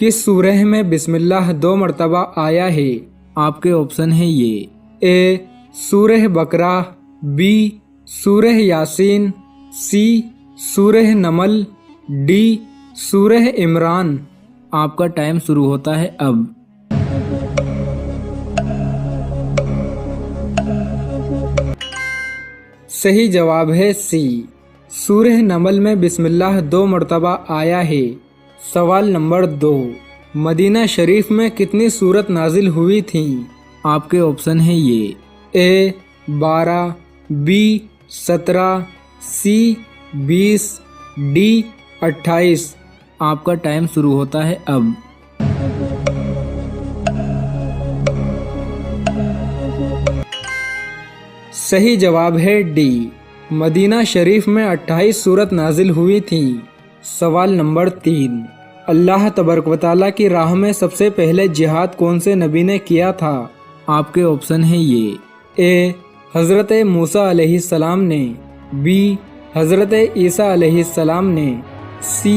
किस सूरह में बिस्मिल्लाह 2 मरतबा आया है? आपके ऑप्शन है ये ए सूरह बकरा, बी सूरह यासीन, सी सूरह नमल, डी सूरह इमरान। आपका टाइम शुरू होता है अब। सही जवाब है सी, सूरह नमल में बिस्मिल्लाह 2 मरतबा आया है। सवाल नंबर 2, मदीना शरीफ में कितनी सूरत नाजिल हुई थी? आपके ऑप्शन है ये ए 12, बी 17, सी 20, डी 28। आपका टाइम शुरू होता है अब। सही जवाब है डी, मदीना शरीफ में 28 सूरत नाजिल हुई थी। सवाल नंबर 3, अल्लाह तबारक व तआला की राह में सबसे पहले जिहाद कौन से नबी ने किया था? आपके ऑप्शन है ये ए हज़रत मूसा अलैहिस्सलाम ने, बी हज़रत ईसा अलैहिस्सलाम ने, सी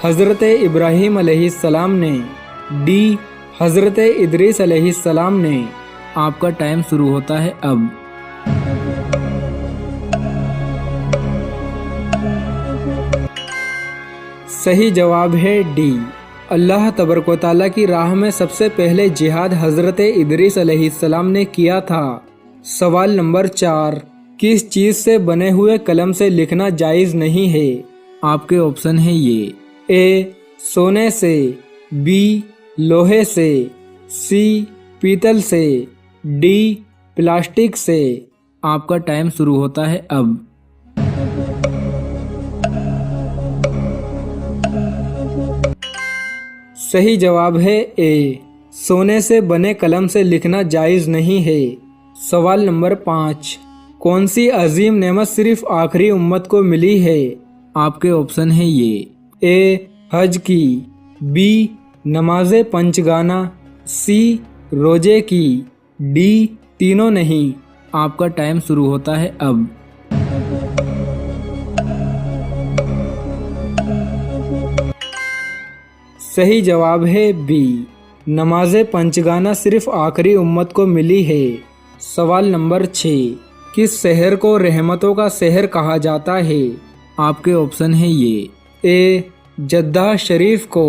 हज़रत इब्राहीम अलैहिस्सलाम ने, डी हज़रत इदरीस अलैहिस्सलाम ने। आपका टाइम शुरू होता है अब। सही जवाब है डी, अल्लाह तबारक व तआला की राह में सबसे पहले जिहाद हज़रत इदरीस अलैहिस्सलाम ने किया था। सवाल नंबर 4, किस चीज़ से बने हुए कलम से लिखना जायज़ नहीं है? आपके ऑप्शन है ये ए सोने से, बी लोहे से, सी पीतल से, डी प्लास्टिक से। आपका टाइम शुरू होता है अब। सही जवाब है ए, सोने से बने कलम से लिखना जायज़ नहीं है। सवाल नंबर 5, कौन सी अजीम नेमत सिर्फ आखिरी उम्मत को मिली है? आपके ऑप्शन है ये ए हज की, बी नमाज पंचगाना, सी रोजे की, डी तीनों नहीं। आपका टाइम शुरू होता है अब। सही जवाब है बी, नमाज पंचगाना सिर्फ आखिरी उम्मत को मिली है। सवाल नंबर 6, किस शहर को रहमतों का शहर कहा जाता है? आपके ऑप्शन है ये ए जद्दा शरीफ को,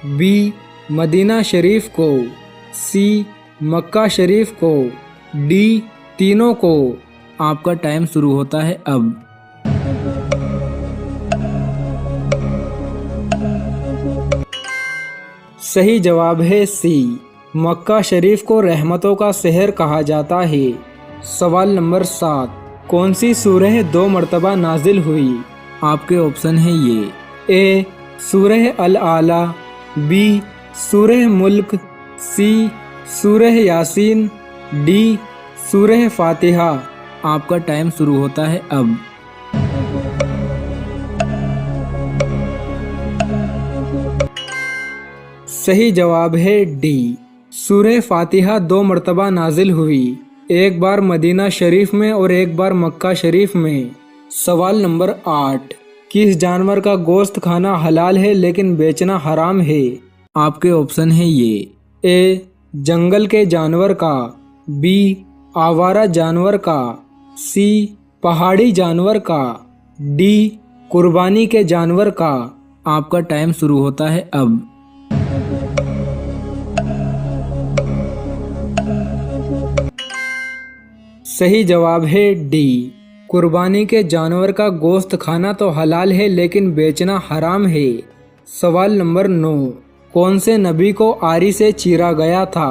बी मदीना शरीफ को, सी मक्का शरीफ को, डी तीनों को। आपका टाइम शुरू होता है अब। सही जवाब है सी, मक्का शरीफ को रहमतों का शहर कहा जाता है। सवाल नंबर 7, कौन सी सूरह 2 मरतबा नाजिल हुई? आपके ऑप्शन है ये ए सूरह अल आला, बी सूरह मुल्क, सी सूरह यासीन, डी सूरह फातिहा। आपका टाइम शुरू होता है अब। सही जवाब है डी, सूरह फातिहा 2 मरतबा नाजिल हुई, एक बार मदीना शरीफ में और एक बार मक्का शरीफ में। सवाल नंबर 8, किस जानवर का गोश्त खाना हलाल है लेकिन बेचना हराम है? आपके ऑप्शन है ये ए जंगल के जानवर का, बी आवारा जानवर का, सी पहाड़ी जानवर का, डी कुर्बानी के जानवर का। आपका टाइम शुरू होता है अब। सही जवाब है डी, कुर्बानी के जानवर का गोश्त खाना तो हलाल है लेकिन बेचना हराम है। सवाल नंबर 9, कौन से नबी को आरी से चीरा गया था?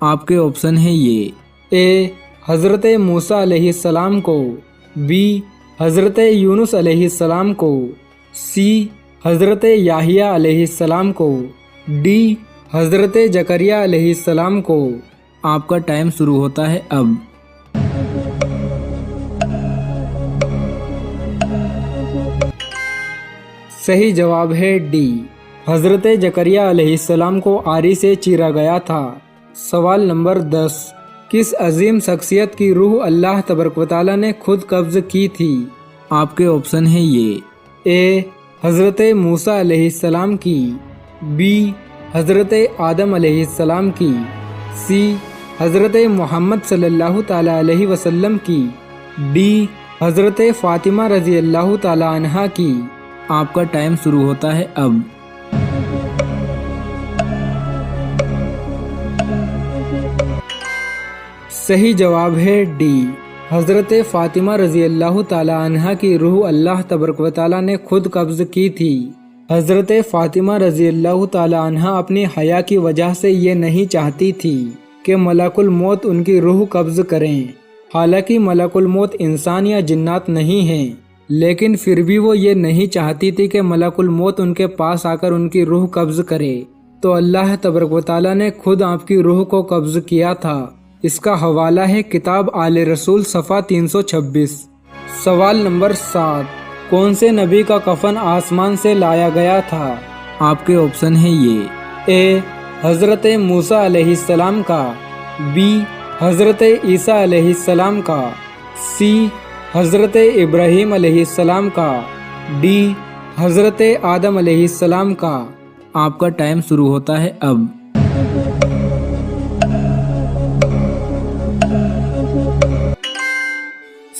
आपके ऑप्शन है ये ए हज़रत मूसा अलैहिस्सलाम को, बी हज़रत यूनुस अलैहिस्सलाम को, सी हज़रत याहिया अलैहिस्सलाम को, डी हज़रत जकरिया अलैहिस्सलाम को। आपका टाइम शुरू होता है अब। सही जवाब है डी, हज़रत जकरिया अलैहिस्सलाम को आरी से चीरा गया था। सवाल नंबर 10, किस अजीम शख्सियत की रूह अल्लाह तबारक व तआला ने खुद कब्ज़ की थी? आपके ऑप्शन है ये ए हज़रत मूसा अलैहिस्सलाम की, बी हज़रत आदम अलैहिस्सलाम की, सी हज़रत मोहम्मद सल्लल्लाहु ताला अलैहि वसल्लम की, डी हज़रत फ़ातिमा रज़ी अल्लाह ताला अन्हा की। आपका टाइम शुरू होता है अब। सही जवाब है डी, हज़रत फ़ातिमा रज़ी अल्लाह ताला अन्हा की रूह अल्लाह तबारक व तआला ने खुद कब्ज़ की थी। हज़रत फ़ातिमा रज़ी अल्लाह ताला अन्हा अपनी हया की वजह से ये नहीं चाहती थी कि मलकुल मौत उनकी रूह कब्ज़ करें। हालांकि मलकुल मौत इंसान या जिन्नात नहीं हैं, लेकिन फिर भी वो ये नहीं चाहती थी कि मलकुल मौत उनके पास आकर उनकी रूह कब्ज़ करे। तो अल्लाह तबारक व तआला ने खुद आपकी रूह को कब्ज़ किया था। इसका हवाला है किताब आले रसूल सफ़ा 326। सवाल नंबर 7, कौन से नबी का कफन आसमान से लाया गया था? आपके ऑप्शन है ये, ए हज़रत मूसा अलैहिस्सलाम का, बी हज़रत ईसा अलैहिस्सलाम का, सी हज़रत इब्राहीम अलैहिस्सलाम का, डी हज़रत आदम अलैहिस्सलाम का। आपका टाइम शुरू होता है अब।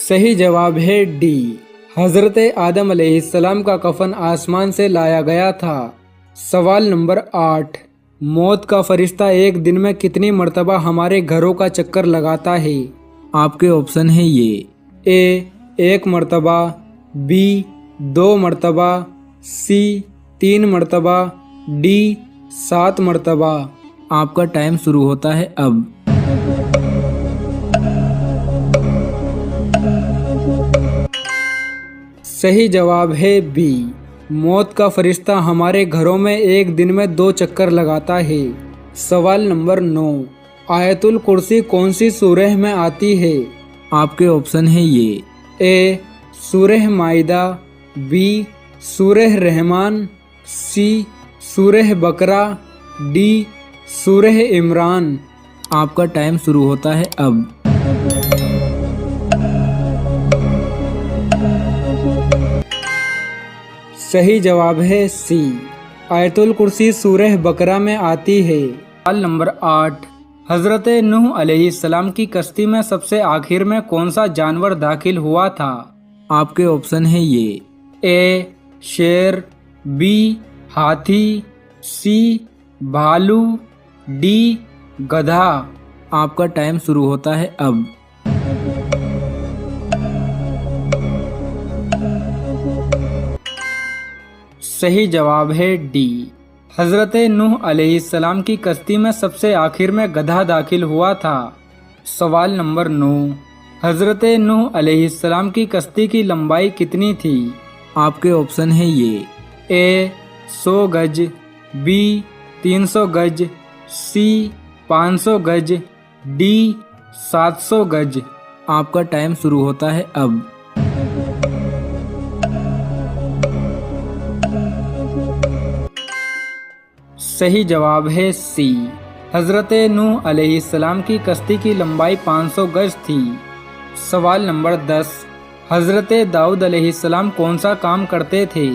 सही जवाब है डी, हज़रत आदम अलैहिस्सलाम का कफन आसमान से लाया गया था। सवाल नंबर 8, मौत का फरिश्ता एक दिन में कितनी मर्तबा हमारे घरों का चक्कर लगाता है? आपके ऑप्शन है ये, ए 1 मर्तबा, बी 2 मर्तबा, सी 3 मर्तबा, डी 7 मर्तबा। आपका टाइम शुरू होता है अब। सही जवाब है बी, मौत का फरिश्ता हमारे घरों में एक दिन में 2 चक्कर लगाता है। सवाल नंबर 9, आयतुल कुर्सी कौन सी सूरह में आती है? आपके ऑप्शन है ये, ए सूरह माइदा, बी सूरह रहमान, सी सूरह बकरा, डी सूरह इमरान। आपका टाइम शुरू होता है अब। सही जवाब है सी, आयतुल कुर्सी सूरह बकरा में आती है। सवाल नंबर 8, हज़रत नूह अलैहिस्सलाम की कश्ती में सबसे आखिर में कौन सा जानवर दाखिल हुआ था? आपके ऑप्शन है ये, ए शेर, बी हाथी, सी भालू, डी गधा। आपका टाइम शुरू होता है अब। सही जवाब है डी, हज़रत नूह अलैहिस्सलाम की कश्ती में सबसे आखिर में गधा दाखिल हुआ था। सवाल नंबर 9, हज़रत नूह अलैहिस्सलाम की कश्ती की लंबाई कितनी थी? आपके ऑप्शन है ये, ए 100 गज, बी 300 गज, सी 500 गज, डी 700 गज। आपका टाइम शुरू होता है अब। सही जवाब है सी, हज़रत नूह अलैहिस्सलाम की कश्ती की लंबाई 500 गज थी। सवाल नंबर 10, हज़रत दाऊद अलैहिस्सलाम कौन सा काम करते थे?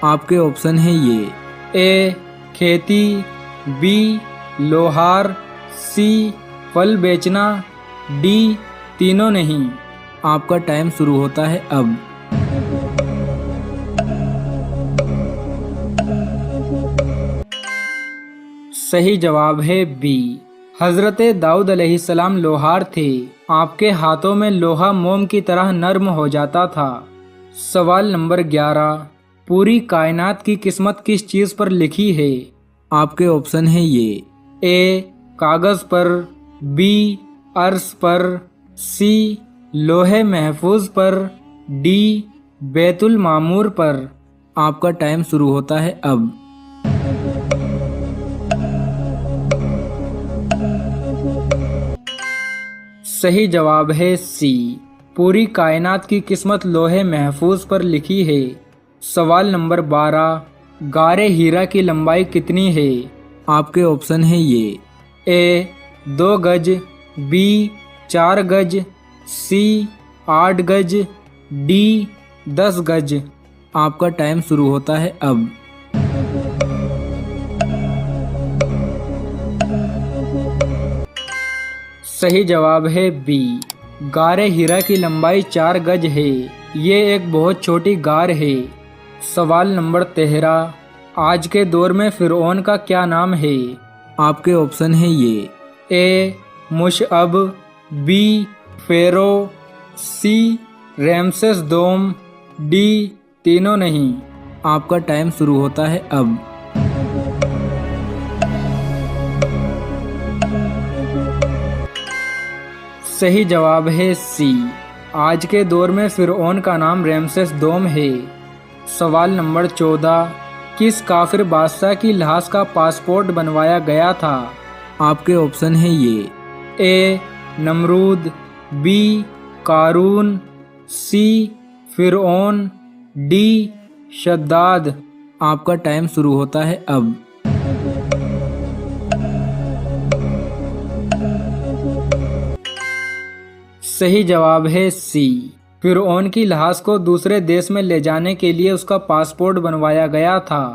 आपके ऑप्शन है ये, ए खेती, बी लोहार, सी फल बेचना, डी तीनों नहीं। आपका टाइम शुरू होता है अब। सही जवाब है बी, हज़रत दाऊद अलैहिस्सलाम लोहार थे। आपके हाथों में लोहा मोम की तरह नर्म हो जाता था। सवाल नंबर 11, पूरी कायनात की किस्मत किस चीज़ पर लिखी है? आपके ऑप्शन है ये, ए कागज़ पर, बी अर्श पर, सी लोहे महफूज पर, डी बैतुल मामूर पर। आपका टाइम शुरू होता है अब। सही जवाब है सी, पूरी कायनात की किस्मत लोहे महफूज पर लिखी है। सवाल नंबर 12, गारे हीरा की लंबाई कितनी है? आपके ऑप्शन है ये, ए 2 गज, बी 4 गज, सी 8 गज, डी 10 गज। आपका टाइम शुरू होता है अब। सही जवाब है बी। गारे हीरा की लंबाई 4 गज है। ये एक बहुत छोटी गार है। सवाल नंबर 13। आज के दौर में फिरौन का क्या नाम है? आपके ऑप्शन है ये। ए मुशअब, बी फेरो, सी रैमसेस दोम, डी तीनों नहीं। आपका टाइम शुरू होता है अब। सही जवाब है सी। आज के दौर में फिरौन का नाम रैमसेस दोम है। सवाल नंबर 14। किस काफिर बादशाह की लाश का पासपोर्ट बनवाया गया था? आपके ऑप्शन है ये। ए नमरूद, बी कारून, सी फिरौन, डी शद्दाद। आपका टाइम शुरू होता है अब। सही जवाब है सी। फिरौन की लाश को दूसरे देश में ले जाने के लिए उसका पासपोर्ट बनवाया गया था।